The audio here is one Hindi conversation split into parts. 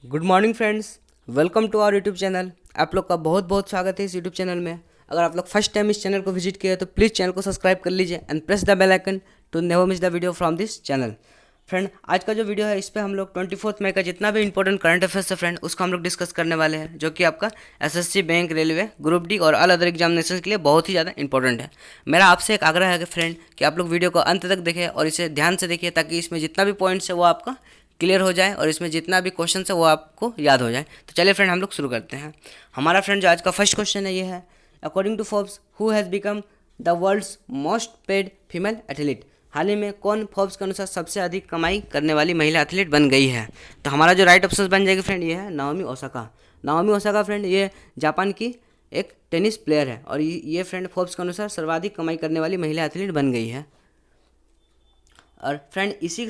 Good morning friends, welcome to our YouTube channel. आप लोग का बहुत बहुत स्वागत है इस यूट्यूब चैनल में। अगर आप लोग फर्स्ट टाइम इस चैनल को विजिट किए तो प्लीज़ चैनल को सब्सक्राइब कर लीजिए and press the bell icon to never miss the video from this channel. Friend, आज का जो वीडियो है इस पर हम लोग 24 मई का जितना भी इंपॉर्टेंट करंट अफेयर्स है फ्रेंड, उसको हम लोग डिस्कस करने वाले हैं, जो कि आपका SSC, bank, railway, group D और ऑल अदर एग्जामिनेशन के लिए बहुत ही ज़्यादा इंपॉर्टेंट है। मेरा आपसे एक आग्रह है कि फ्रेंड कि आप लोग वीडियो को अंत तक देखें और इसे ध्यान से देखिए, ताकि इसमें जितना भी पॉइंट्स है वो आपका क्लियर हो जाए और इसमें जितना भी क्वेश्चन है वो आपको याद हो जाए। तो चलिए फ्रेंड, हम लोग शुरू करते हैं। हमारा फ्रेंड जो आज का फर्स्ट क्वेश्चन है ये है, according to Forbes who has become the world's most paid female athlete. हाल ही में कौन फोर्ब्स के अनुसार सबसे अधिक कमाई करने वाली महिला एथलीट बन गई है? तो हमारा जो राइट ऑप्शन बन जाएगी फ्रेंड ये है Naomi Osaka. Naomi Osaka friend ये जापान की एक टेनिस प्लेयर है और ये फ्रेंड फोर्ब्स के अनुसार सर्वाधिक कमाई करने वाली महिला एथलीट बन गई है। और फ्रेंड इसी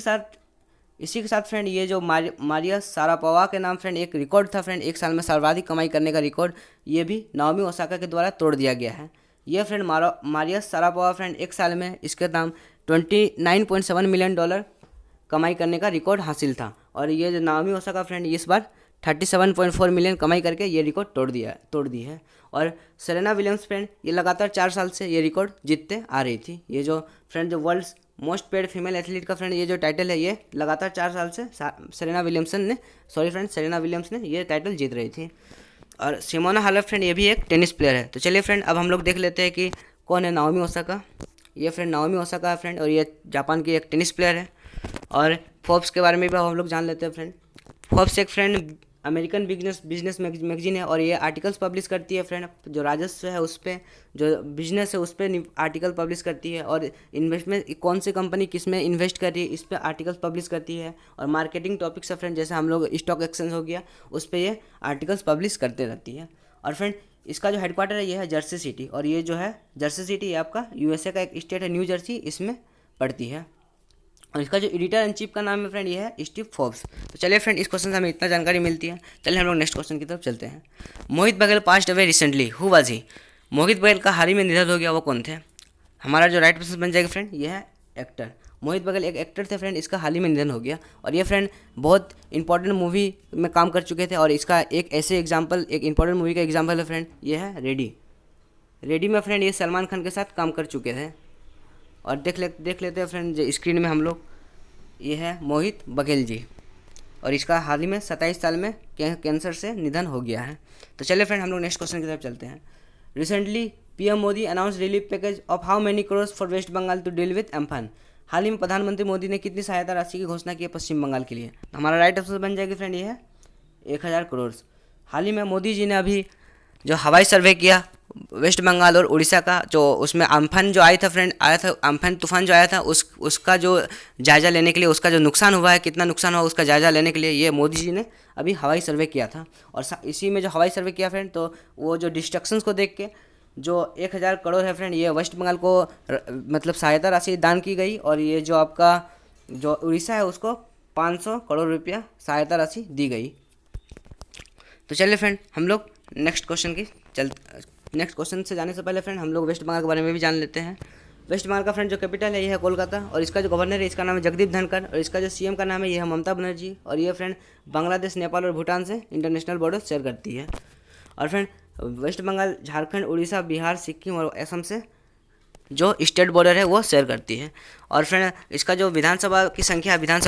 के साथ फ्रेंड ये जो मारिया सारापोवा के नाम फ्रेंड एक रिकॉर्ड था फ्रेंड, एक साल में सर्वाधिक कमाई करने का रिकॉर्ड, ये भी नाओमी ओसाका के द्वारा तोड़ दिया गया है। ये फ्रेंड मारिया सारापोवा फ्रेंड एक साल में इसके दाम $29.7 मिलियन कमाई करने का रिकॉर्ड हासिल था। और ये जो नाओमी ओसाका फ्रेंड इस बार 37.4 मिलियन कमाई करके ये रिकॉर्ड तोड़ दी है। और सेरेना विलियम्स फ्रेंड ये लगातार 4 साल से ये रिकॉर्ड जीतते आ रही थी। ये जो फ्रेंड जो world's most paid female athlete का फ्रेंड ये जो टाइटल है ये लगातार 4 साल से सेरेना विलियम्स ने ये टाइटल जीत रही थी। और सिमोना हालेप फ्रेंड ये भी एक टेनिस प्लेयर है। तो चलिए फ्रेंड, अब हम लोग देख लेते हैं कि कौन है नाओमी ओसाका। ये फ्रेंड नाओमी ओसाका है फ्रेंड, और ये जापान की एक टेनिस प्लेयर है। और फोर्ब्स के बारे में भी हम लोग जान लेते हैं फ्रेंड। फोर्ब्स एक फ्रेंड अमेरिकन बिजनेस मैगजीन है और ये आर्टिकल्स पब्लिश करती है फ्रेंड। जो राजस्व है उस पर, जो बिजनेस है उस पर आर्टिकल पब्लिश करती है। और इन्वेस्टमेंट कौन सी कंपनी किस में इन्वेस्ट कर रही है इस पर आर्टिकल्स पब्लिश करती है। और मार्केटिंग टॉपिक्स है फ्रेंड, जैसे हम लोग स्टॉक एक्सचेंज हो गया उस पर ये आर्टिकल्स पब्लिश करते रहती है। और फ्रेंड इसका जो हेडक्वार्टर है ये है जर्सी सिटी, और ये जो है जर्सी सिटी ये आपका यूएसए का एक स्टेट है, न्यू जर्सी, इसमें पड़ती है। और इसका जो एडिटर इन चीफ का नाम है फ्रेंड ये है स्टीव फोर्ब्स। तो चलिए फ्रेंड, इस क्वेश्चन से हमें इतना जानकारी मिलती है। चलिए हम लोग नेक्स्ट क्वेश्चन की तरफ चलते हैं। Mohit Baghel passed away recently, who was he? Mohit Baghel का हाल ही में निधन हो गया, वो कौन थे? हमारा जो राइट ऑप्शन बन जाएगा फ्रेंड ये है एक्टर। मोहित बघेल एक एक्टर थे फ्रेंड, इसका हाल ही में निधन हो गया। और ये फ्रेंड बहुत इंपॉर्टेंट मूवी में काम कर चुके थे, और इसका एक ऐसे एग्जाम्पल, एक इंपॉर्टेंट मूवी का एग्जाम्पल है फ्रेंड ये है रेडी में फ्रेंड ये सलमान खान के साथ काम कर चुके थे। और देख लेते हैं फ्रेंड जो स्क्रीन में हम लोग, ये है मोहित बघेल जी, और इसका हाल ही में 27 साल में कैंसर से निधन हो गया है। तो चलिए फ्रेंड, हम लोग नेक्स्ट क्वेश्चन की तरफ चलते हैं। Recently PM Modi announce relief package of how many crore for West Bengal to deal with Amphan. हाल ही में प्रधानमंत्री मोदी ने कितनी सहायता राशि की घोषणा की है पश्चिम बंगाल के लिए? तो हमारा राइट ऑप्शन बन जाएगी फ्रेंड ये है 1000 करोड़। हाल ही में मोदी जी ने अभी जो हवाई सर्वे किया वेस्ट बंगाल और उड़ीसा का, जो उसमें अम्फान जो आया था अम्फान तूफान जो आया था उसका जो जायज़ा लेने के लिए, उसका जो नुकसान हुआ है, कितना नुकसान हुआ उसका जायज़ा लेने के लिए ये मोदी जी ने अभी हवाई सर्वे किया था। और इसी में जो हवाई सर्वे किया फ्रेंड, तो वो जो डिस्ट्रक्शंस को देख के जो 1000 करोड़ है फ्रेंड ये वेस्ट बंगाल को मतलब सहायता राशि दान की गई। और ये जो आपका जो उड़ीसा है उसको 500 करोड़ रुपया सहायता राशि दी गई। तो चलिए फ्रेंड, हम लोग नेक्स्ट क्वेश्चन से जाने से पहले फ्रेंड हम लोग वेस्ट बंगाल के बारे में भी जान लेते हैं। वेस्ट बंगाल का फ्रेंड जो कैपिटल है ये है कोलकाता, और इसका जो गवर्नर है इसका नाम है जगदीप धनखड़, और इसका जो सीएम का नाम है ये है ममता बनर्जी। और ये फ्रेंड बांग्लादेश, नेपाल और भूटान से इंटरनेशनल बॉर्डर शेयर करती है। और फ्रेंड वेस्ट बंगाल झारखंड, उड़ीसा, बिहार, सिक्किम और असम से जो स्टेट बॉर्डर है वो शेयर करती है। और फ्रेंड इसका जो विधानसभा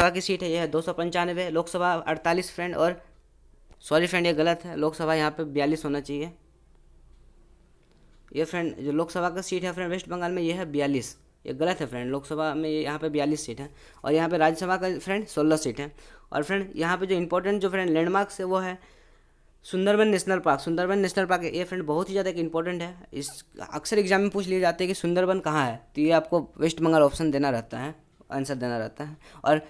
की सीट है ये है 295, लोकसभा 48 फ्रेंड। और सॉरी फ्रेंड ये गलत है, लोकसभा यहाँ पे 42 होना चाहिए। ये फ्रेंड जो लोकसभा का सीट है फ्रेंड वेस्ट बंगाल में ये है 42, ये गलत है फ्रेंड। लोकसभा में ये यहाँ पे 42 सीट है, और यहाँ पे राज्यसभा का फ्रेंड 16 सीट है। और फ्रेंड यहाँ पे जो इंपॉर्टेंट जो फ्रेंड लैंडमार्क्स है वो है सुंदरबन नेशनल पार्क। ये फ्रेंड बहुत ही ज़्यादा इंपॉर्टेंट है, इस अक्सर एग्जाम में पूछ लिए जाते हैं कि सुंदरबन कहाँ है, तो ये आपको वेस्ट बंगाल ऑप्शन देना रहता है, आंसर देना रहता है। और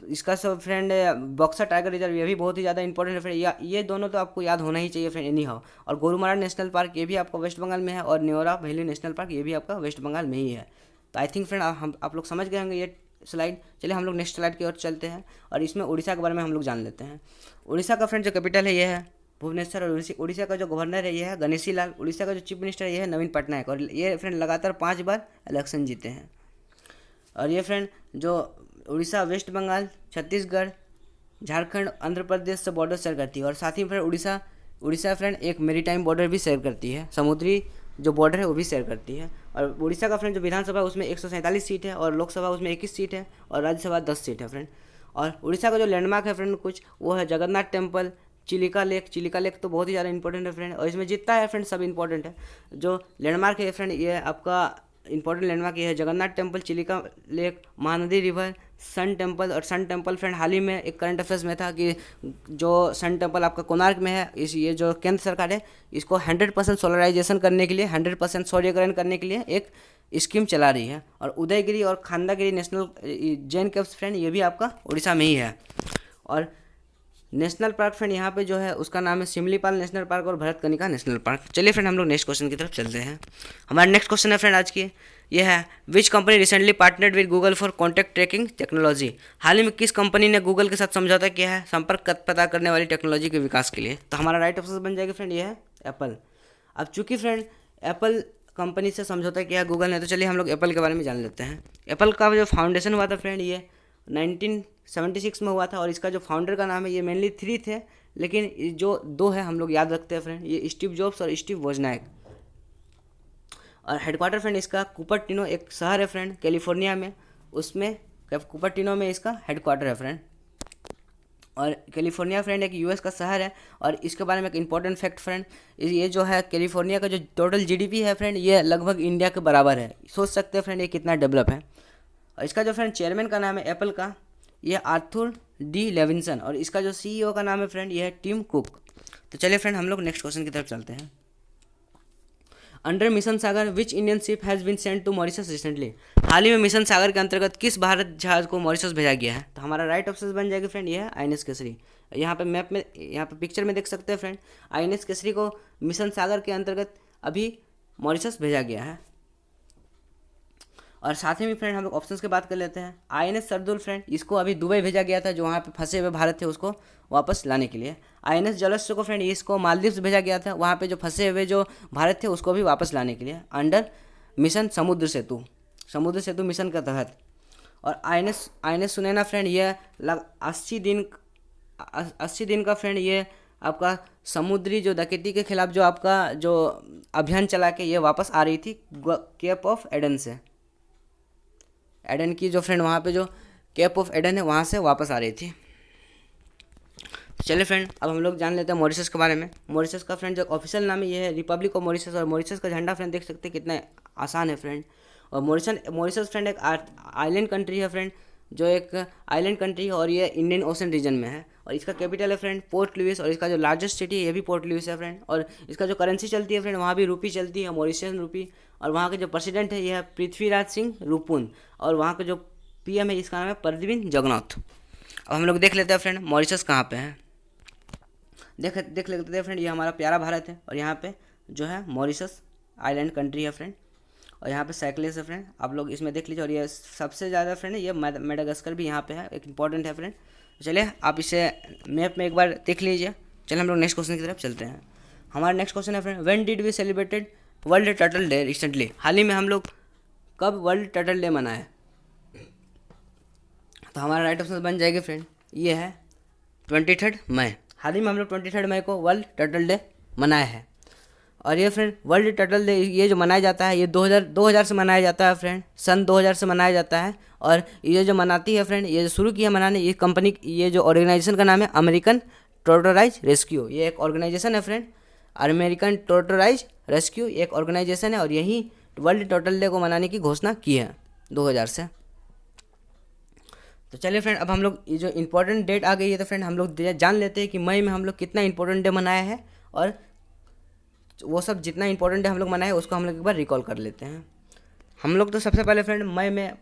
इसका सब फ्रेंड बक्सा टाइगर रिजर्व ये भी बहुत ही ज़्यादा इंपॉर्टेंट है फ्रेंड, ये दोनों तो आपको याद होना ही चाहिए फ्रेंड एनी हाउ। और गोरुमारा नेशनल पार्क ये भी आपका वेस्ट बंगाल में है, और न्योरा वैली नेशनल पार्क ये भी आपका वेस्ट बंगाल में ही है। तो आई थिंक फ्रेंड आप लोग समझ गए होंगे ये स्लाइड। चलिए हम लोग नेक्स्ट स्लाइड की ओर चलते हैं, और इसमें उड़ीसा के बारे में हम लोग जान लेते हैं। उड़ीसा का फ्रेंड जो कैपिटल है ये है भुवनेश्वर, और उड़ीसा का जो गवर्नर है ये है गणेशी लाल। उड़ीसा का जो चीफ मिनिस्टर है ये है नवीन पटनायक, और ये फ्रेंड लगातार 5 बार इलेक्शन जीते हैं। और ये फ्रेंड जो उड़ीसा, वेस्ट बंगाल, छत्तीसगढ़, झारखंड आंध्र प्रदेश से बॉर्डर शेयर करती है। और साथ ही फ्रेंड उड़ीसा फ्रेंड एक मेरीटाइम बॉर्डर भी शेयर करती है, समुद्री जो बॉर्डर है वो भी शेयर करती है। और उड़ीसा का फ्रेंड जो विधानसभा है उसमें 147 सीट है और लोकसभा उसमें 21 सीट है और राज्यसभा 10 सीट है फ्रेंड। और उड़ीसा का जो लैंडमार्क है फ्रेंड कुछ वो है जगन्नाथ टेम्पल, चिलिका लेक तो बहुत ही ज़्यादा इंपॉर्टेंट है फ्रेंड। और इसमें जितना है फ्रेंड सब इंपॉर्टेंट है। जो लैंडमार्क है फ्रेंड ये आपका इंपॉर्टेंट लैंडमार्क ये है Jagannath temple, Chilika lake, Mahanadi river, sun temple. और सन टेम्पल फ्रेंड हाल ही में एक करंट अफेयर्स में था कि जो सन टेम्पल आपका कोणार्क में है, इस ये जो केंद्र सरकार है इसको 100% सोलराइजेशन करने के लिए, 100% सौर्यकरण करने के लिए एक स्कीम चला रही है। और उदयगिरी और Khandagiri national Jain caves friend ये भी आपका उड़ीसा में ही है। और नेशनल पार्क फ्रेंड यहाँ पे जो है उसका नाम है सिमलीपाल नेशनल पार्क और भरतकनिका नेशनल पार्क। चलिए फ्रेंड हम लोग नेक्स्ट क्वेश्चन की तरफ चलते हैं। हमारा नेक्स्ट क्वेश्चन है फ्रेंड आज की ये है, which company recently partnered with Google for contact tracking technology. हाल ही में किस कंपनी ने गूगल के साथ समझौता किया है संपर्क पता करने वाली टेक्नोलॉजी के विकास के लिए। तो हमारा राइट ऑप्शन बन जाएगा फ्रेंड ये है एप्पल। अब चूंकि फ्रेंड एप्पल कंपनी से समझौता किया गूगल ने, तो चलिए हम लोग एप्पल के बारे में जान लेते हैं। एप्पल का जो फाउंडेशन हुआ था फ्रेंड ये 1976 में हुआ था। और इसका जो फाउंडर का नाम है ये मेनली 3 थे, लेकिन जो 2 है हम लोग याद रखते हैं फ्रेंड, ये स्टीव जॉब्स और स्टीव वोजनायक। और हेडक्वार्टर फ्रेंड इसका कुपरटिनो एक शहर है फ्रेंड कैलिफोर्निया में, उसमें कुपरटिनो में इसका हेडक्वार्टर है फ्रेंड। और कैलिफोर्निया फ्रेंड एक यूएस का शहर है। और इसके बारे में एक इंपॉर्टेंट फैक्ट फ्रेंड, ये जो है कैलिफोर्निया का जो टोटल जीडीपी है फ्रेंड ये लगभग इंडिया के बराबर है। सोच सकते हैं फ्रेंड ये कितना डेवलप है। और इसका जो फ्रेंड चेयरमैन का नाम है एप्पल का ये आर्थर डी लेविंसन। और इसका जो सीईओ का नाम है फ्रेंड ये है टिम कुक। तो चलिए फ्रेंड हम लोग नेक्स्ट क्वेश्चन की तरफ चलते हैं। Under mission Sagar which Indian ship has been sent to Mauritius recently. हाल ही में मिशन सागर के अंतर्गत किस भारत जहाज को मॉरिशस भेजा गया है। तो हमारा राइट ऑप्शन बन जाएगा फ्रेंड ये है आईएनएस केसरी। यहाँ पे मैप में यहाँ पे पिक्चर में देख सकते हैं फ्रेंड, आईएनएस केसरी को मिशन सागर के अंतर्गत अभी मॉरिशस भेजा गया है। और साथ ही में फ्रेंड हम लोग ऑप्शंस की बात कर लेते हैं। आईएनएस सरदुल फ्रेंड इसको अभी दुबई भेजा गया था, जो वहाँ पे फंसे हुए भारत थे उसको वापस लाने के लिए। आईएनएस जलस्व को फ्रेंड इसको मालदीव्स भेजा गया था, वहाँ पे जो फंसे हुए जो भारत थे उसको भी वापस लाने के लिए अंडर मिशन समुद्र सेतु मिशन के तहत। और आईएनएस सुनैना फ्रेंड ये 80 दिन का फ्रेंड ये आपका समुद्री जो डकैती के खिलाफ जो आपका जो अभियान चला के ये वापस आ रही थी केप ऑफ एडन से। एडन की जो फ्रेंड वहाँ पे जो केप ऑफ एडन है वहाँ से वापस आ रही थी। तो चलिए फ्रेंड अब हम लोग जान लेते हैं मॉरिशस के बारे में। मॉरिशस का फ्रेंड जो ऑफिशियल नाम है ये है रिपब्लिक ऑफ मॉरिशस। और मॉरिशस का झंडा फ्रेंड देख सकते हैं कितना आसान है फ्रेंड। और मॉरिशस फ्रेंड एक आइलैंड कंट्री है फ्रेंड, जो एक आइलैंड कंट्री है और ये इंडियन ओशन रीजन में है। और इसका कैपिटल है फ्रेंड पोर्ट लुइस। और इसका जो लार्जेस्ट सिटी है ये भी पोर्ट लुइस है फ्रेंड। और इसका जो करेंसी चलती है फ्रेंड वहाँ भी रूपी चलती है, मॉरिशियन रूपी। और वहाँ के जो प्रेसिडेंट है ये है पृथ्वीराज सिंह रूपुन। और वहाँ का जो पीएम है इसका नाम है प्रद्युम्न जगन्नाथ। अब हम लोग देख लेते हैं फ्रेंड मॉरिशस कहाँ पे है। देख लेते हैं फ्रेंड ये हमारा प्यारा भारत है और यहाँ पे जो है मॉरिशस आइलैंड कंट्री है फ्रेंड। और यहाँ पे साइक्लेस है फ्रेंड, आप लोग इसमें देख लीजिए। और ये सबसे ज़्यादा फ्रेंड ये मेडागास्कर भी यहाँ पे है, एक इंपॉर्टेंट है फ्रेंड। चलिए आप इसे मैप में एक बार देख लीजिए। चलिए हम लोग नेक्स्ट क्वेश्चन की तरफ चलते हैं। हमारा नेक्स्ट क्वेश्चन है friend, when did we celebrated world turtle day recently. हाल ही में हम लोग कब वर्ल्ड टर्टल डे मनाए। तो हमारा राइट ऑप्शन बन जाएगा फ्रेंड ये है 23 मई। हाल ही में हम लोग 23 मई को वर्ल्ड टर्टल डे मनाया है। और ये फ्रेंड वर्ल्ड टर्टल डे ये जो मनाया जाता है ये 2000 से मनाया जाता है फ्रेंड, सन 2000 से मनाया जाता है। और ये जो मनाती है फ्रेंड, ये जो शुरू किया मनाने, ये कंपनी, ये जो ऑर्गेनाइजेशन का नाम है अमेरिकन टोर्टोराइज रेस्क्यू। ये एक ऑर्गेनाइजेशन है फ्रेंड, अमेरिकन टोर्टोराइज रेस्क्यू एक ऑर्गेनाइजेशन है। और यही वर्ल्ड टर्टल डे को मनाने की घोषणा की है 2000 से। तो चलिए फ्रेंड अब हम लोग ये जो इंपॉर्टेंट डेट आ गई है तो फ्रेंड हम लोग जान लेते हैं कि मई में हम लोग कितना इंपॉर्टेंट डे मनाया है। और वो सब जितना इंपॉर्टेंट डे हम लोग मनाए उसको हम लोग एक बार रिकॉल कर लेते हैं। हम लोग तो सबसे पहले फ्रेंड मई में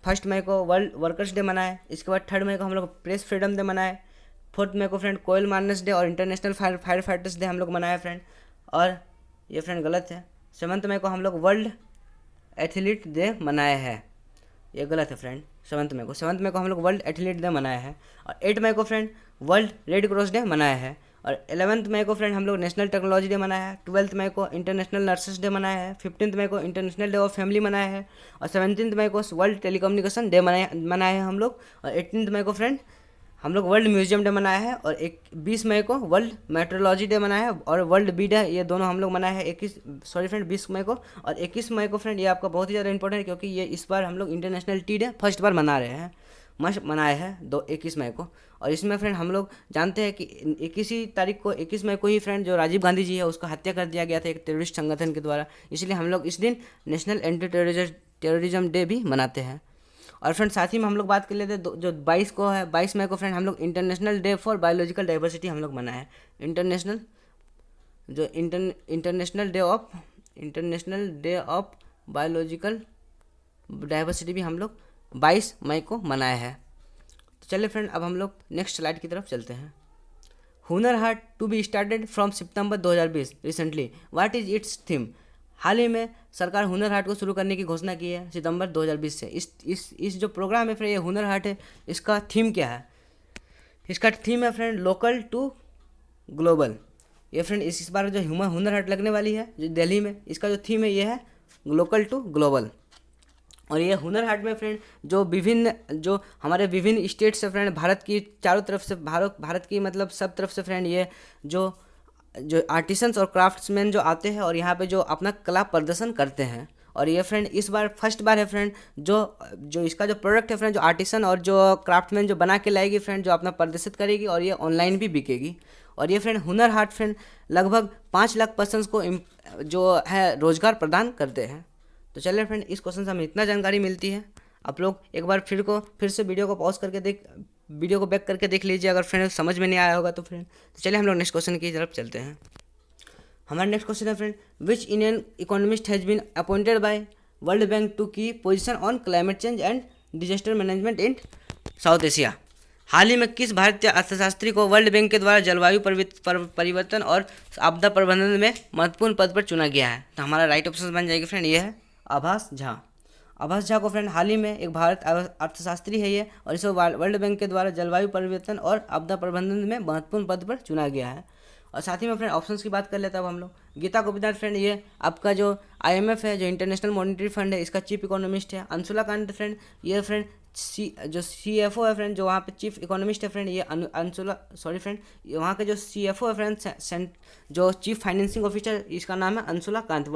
1 मई को वर्ल्ड वर्कर्स डे मनाए। इसके बाद 3 मई को हम लोग प्रेस फ्रीडम डे मनाए। 4 मई को फ्रेंड कोयल माइनर्स डे और इंटरनेशनल फायर फाइटर्स डे हम लोग मनाए फ्रेंड। और ये फ्रेंड गलत है, 7 मई को हम लोग वर्ल्ड एथलीट डे मनाया है, ये गलत है फ्रेंड। 7 मई को हम लोग वर्ल्ड एथलीट डे मनाया है। और 8 मई को friend world red cross day मनाया है। और 11 मई को फ्रेंड हम लोग नेशनल टेक्नोलॉजी डे मनाया है। 12 मई को इंटरनेशनल नर्सेस डे मनाया है। 15 मई को इंटरनेशनल डे ऑफ फैमिली मनाया है। और 17 मई को वर्ल्ड टेलीकम्युनिकेशन डे मनाया है हम लोग। और 18 मई को फ्रेंड हम लोग वर्ल्ड म्यूजियम डे मनाया है, और 20 मई को वर्ल्ड मेट्रोलॉजी डे मनाया है, और वर्ल्ड बी डे, ये दोनों हम लोग मनाए हैं 20 मई को। और 21 मई को फ्रेंड ये आपका बहुत ही ज़्यादा इंपॉर्टेंट है, क्योंकि ये इस बार हम लोग इंटरनेशनल टी डे फर्स्ट बार मना रहे हैं, मस्त मनाए हैं 21 मई को। और इसमें फ्रेंड हम लोग जानते हैं कि 21 मई को ही फ्रेंड जो राजीव गांधी जी है उसका हत्या कर दिया गया था एक टेररिस्ट संगठन के द्वारा, इसलिए हम लोग इस दिन नेशनल एंटी टेररिज्म डे भी मनाते हैं। और फ्रेंड साथ ही में हम लोग बात कर लेते हैं जो 22 मई को फ्रेंड हम लोग international day for biological diversity हम लोग मनाए हैं। International day of biological diversity भी हम लोग 22 मई को मनाया है। तो चलिए फ्रेंड अब हम लोग नेक्स्ट स्लाइड की तरफ चलते हैं। Hunar Haat to be started from सितंबर 2020 recently, what is its theme. हाल ही में सरकार हुनर हाट को शुरू करने की घोषणा की है सितंबर 2020 से। इस जो प्रोग्राम है फ्रेंड, ये हुनर हाट है, इसका थीम क्या है? इसका थीम है फ्रेंड लोकल टू ग्लोबल। ये फ्रेंड इस बार जो हुनर हाट लगने वाली है जो दिल्ली में, इसका जो थीम है ये है लोकल टू ग्लोबल। और ये हुनर हाट में फ्रेंड जो हमारे विभिन्न स्टेट से फ्रेंड, भारत की चारों तरफ से, भारत की मतलब सब तरफ से फ्रेंड, ये जो आर्टिसंस और क्राफ्ट्समैन जो आते हैं और यहाँ पे जो अपना कला प्रदर्शन करते हैं। और ये फ्रेंड इस बार फर्स्ट बार है फ्रेंड जो इसका जो प्रोडक्ट है फ्रेंड, जो आर्टिसन और जो क्राफ्ट्समैन जो बना के लाएगी फ्रेंड, जो अपना प्रदर्शित करेगी, और ये ऑनलाइन भी बिकेगी। और ये फ्रेंड हुनर हाट फ्रेंड लगभग 5 लाख पर्सन्स को जो है रोजगार प्रदान करते हैं। तो चलिए फ्रेंड इस क्वेश्चन से हमें इतना जानकारी मिलती है। आप लोग एक बार फिर से वीडियो को पॉज करके वीडियो को बैक करके देख लीजिए, अगर फ्रेंड समझ में नहीं आया होगा तो फ्रेंड। तो चलिए हम लोग नेक्स्ट क्वेश्चन की तरफ चलते हैं। हमारा नेक्स्ट क्वेश्चन है friend, which Indian economist has been appointed by World Bank to की position on climate change and disaster management in South Asia. हाल ही में किस भारतीय अर्थशास्त्री को वर्ल्ड बैंक के द्वारा जलवायु परिवर्तन और आपदा प्रबंधन में महत्वपूर्ण पद पर चुना गया है? तो हमारा राइट ऑप्शन बन जाएगी फ्रेंड, ये है आभास झा। आभास झा को फ्रेंड हाल ही में एक भारत अर्थशास्त्री है ये, और इसे वर्ल्ड बैंक के द्वारा जलवायु परिवर्तन और आपदा प्रबंधन में महत्वपूर्ण पद पर चुना गया है। और साथ ही में फ्रेंड ऑप्शंस की बात कर लेते हैं अब हम लोग। गीता गोपीनाथ फ्रेंड ये आपका जो IMF है, जो इंटरनेशनल मॉनिटरी फंड है, इसका चीफ इकोनॉमिस्ट है। अंशुला कांत फ्रेंड ये फ्रेंड जो CFO है फ्रेंड, जो वहाँ पे चीफ इकोनॉमिस्ट है फ्रेंड, ये फ्रेंड वहाँ के जो CFO है फ्रेंड, जो चीफ फाइनेंसिंग ऑफिसर, इसका नाम है अंशुला कांत।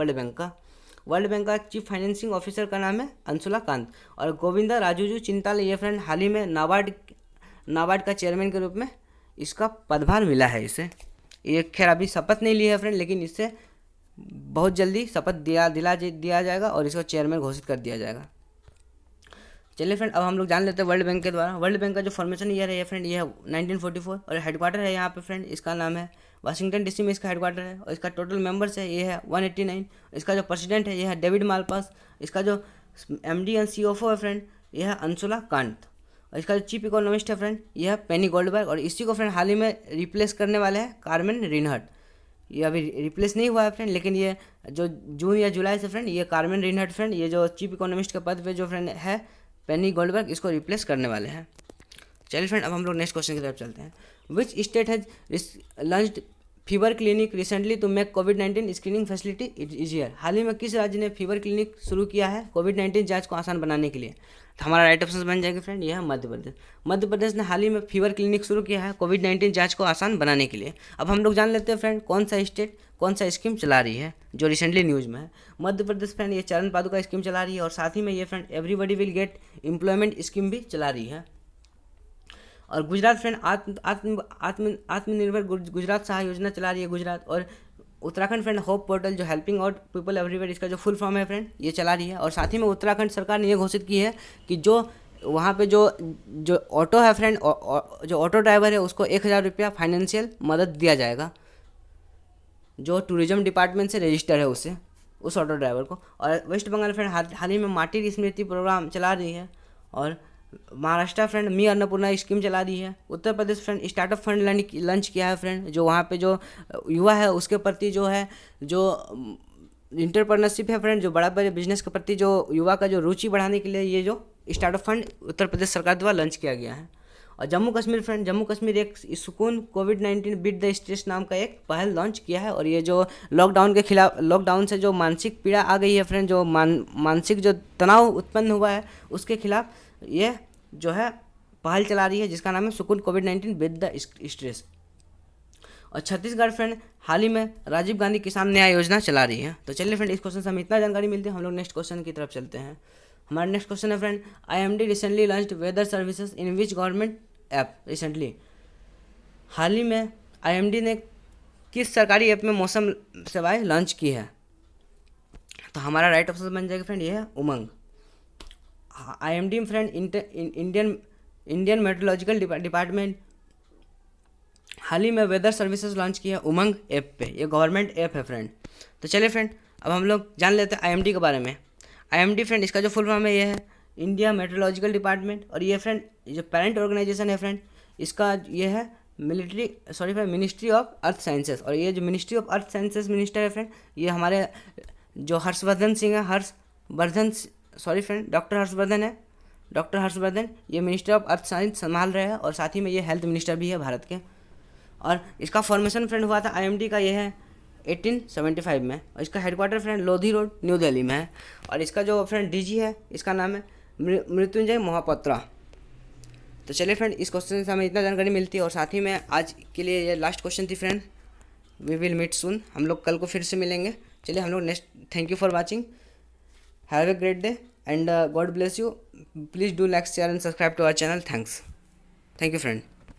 वर्ल्ड बैंक का चीफ फाइनेंसिंग ऑफिसर का नाम है अंशुला कांत। और गोविंदा राजूजू चिंताल ये फ्रेंड हाल ही में नाबार्ड का चेयरमैन के रूप में इसका पदभार मिला है इसे। ये खैर अभी शपथ नहीं ली है फ्रेंड, लेकिन इससे बहुत जल्दी शपथ दिया जाएगा और इसको चेयरमैन घोषित कर दिया जाएगा। चलिए फ्रेंड अब हम लोग जान लेते हैं वर्ल्ड बैंक के द्वारा। वर्ल्ड बैंक का जो फॉर्मेशन ईयर है ये फ्रेंड, ये है 1944, और हेडक्वार्टर है यहाँ पे फ्रेंड, इसका नाम है वाशिंगटन DC में इसका हेडक्वार्टर है। और इसका टोटल मेंबर्स है ये है 189। इसका जो प्रेसिडेंट है ये है डेविड मालपास। इसका जो MD एंड CFO है फ्रेंड, ये है अंशुला कांत। और इसका जो चीफ इकोनॉमिस्ट है फ्रेंड, ये है पेनी गोल्डबर्ग। और इसी को फ्रेंड हाल ही में रिप्लेस करने वाले हैं कार्मेन रिनहर्ट। ये अभी रिप्लेस नहीं हुआ है फ्रेंड, लेकिन ये जो जून या जुलाई से फ्रेंड, ये कार्मेन रिनहर्ट फ्रेंड, ये जो चीफ इकोनॉमिस्ट के पद पे जो फ्रेंड है पेनी गोल्डबर्ग, इसको रिप्लेस करने वाले हैं। चलिए फ्रेंड अब हम लोग नेक्स्ट क्वेश्चन की तरफ चलते हैं। Which state has launched fever clinic recently to make कोविड-19 स्क्रीनिंग फैसिलिटी इजियर। हाल ही में किस राज्य ने फीवर क्लिनिक शुरू किया है कोविड-19 जांच को आसान बनाने के लिए? तो हमारा राइट ऑप्शन बन जाएगा फ्रेंड, यह है मध्य प्रदेश। मध्य प्रदेश ने हाल ही में फीवर क्लिनिक शुरू किया है कोविड-19 जांच को आसान बनाने के लिए। अब हम लोग जान लेते हैं फ्रेंड कौन सा स्टेट कौन सा स्कीम चला रही है जो रिसेंटली न्यूज़ में है। मध्य प्रदेश फ्रेंड ये चरण पादुका स्कीम चला रही है, और साथ ही में ये friend everybody will get employment scheme भी चला रही है। और गुजरात फ्रेंड आत्मनिर्भर गुजरात सहाय योजना चला रही है गुजरात। और उत्तराखंड फ्रेंड होप पोर्टल जो हेल्पिंग आउट पीपल एवरीवेयर, इसका जो फुल फॉर्म है फ्रेंड, ये चला रही है। और साथ ही में उत्तराखंड सरकार ने ये घोषित की है कि जो वहाँ पे जो ऑटो है फ्रेंड, जो ऑटो ड्राइवर है उसको 1000 रुपया फाइनेंशियल मदद दिया जाएगा, जो टूरिज्म डिपार्टमेंट से रजिस्टर है उस ऑटो ड्राइवर को। और वेस्ट बंगाल फ्रेंड हाल ही में माटी स्मृति प्रोग्राम चला रही है। और महाराष्ट्र फ्रेंड मी अन्नपूर्णा स्कीम चला रही है। Uttar Pradesh friend startup fund launch किया है फ्रेंड, जो वहाँ पे जो युवा है उसके प्रति जो इंटरप्रेन्योरशिप है फ्रेंड, जो बड़ा बड़े बिजनेस के प्रति जो युवा का जो रुचि बढ़ाने के लिए ये जो स्टार्टअप फंड उत्तर प्रदेश सरकार द्वारा लॉन्च किया गया है। और जम्मू कश्मीर फ्रेंड, जम्मू कश्मीर एक सुकून कोविड-19 बीट द स्ट्रेस नाम का एक पहल लॉन्च किया है। और ये जो लॉकडाउन से जो मानसिक पीड़ा आ गई है फ्रेंड, जो मानसिक जो तनाव उत्पन्न हुआ है उसके खिलाफ ये जो है पहल चला रही है जिसका नाम है सुकून कोविड-19 विद द स्ट्रेस। और छत्तीसगढ़ फ्रेंड हाल ही में राजीव गांधी किसान न्याय योजना चला रही है। तो चलिए फ्रेंड, इस क्वेश्चन से हमें इतना जानकारी मिलती है, हम लोग नेक्स्ट क्वेश्चन की तरफ चलते हैं। हमारा नेक्स्ट क्वेश्चन है friend, IMD recently launched weather services in which government app recently. हाल ही में IMD ने किस सरकारी ऐप में मौसम सेवाएं लॉन्च की है? तो हमारा राइट ऑप्शन बन जाएगा फ्रेंड, ये है Umang. IMD friend Indian meteorological department हाल ही में वेदर सर्विसेज लॉन्च की है उमंग ऐप पे। ये गवर्नमेंट ऐप है फ्रेंड। तो चलिए फ्रेंड, अब हम लोग जान लेते हैं IMD के बारे में। IMD फ्रेंड, इसका जो फुल फॉर्म है ये है इंडिया मेट्रोलॉजिकल डिपार्टमेंट। और ये फ्रेंड जो पेरेंट ऑर्गेनाइजेशन है फ्रेंड, इसका ये है मिनिस्ट्री ऑफ अर्थ साइंसेस। और ये जो ministry of earth sciences minister है फ्रेंड, ये हमारे जो हर्षवर्धन सिंह है, डॉक्टर हर्षवर्धन है। डॉक्टर हर्षवर्धन ये मिनिस्टर ऑफ अर्थ साइंस संभाल रहे हैं और साथ ही में ये हेल्थ मिनिस्टर भी है भारत के। और इसका फॉर्मेशन फ्रेंड हुआ था IMD का, ये है 1875 में। और इसका headquarter friend Lodhi road new Delhi में है। और इसका जो फ्रेंड DG है, इसका नाम है मृत्युंजय मोहापात्रा। तो चलिए फ्रेंड, इस क्वेश्चन से हमें इतना जानकारी मिलती है। और साथ ही में आज के लिए ये लास्ट क्वेश्चन थी friend. We will meet soon, हम लोग कल को फिर से मिलेंगे। चलिए हम लोग next, thank you for watching, have a great day and God bless you. Please do like share and subscribe to our channel. Thank you friend.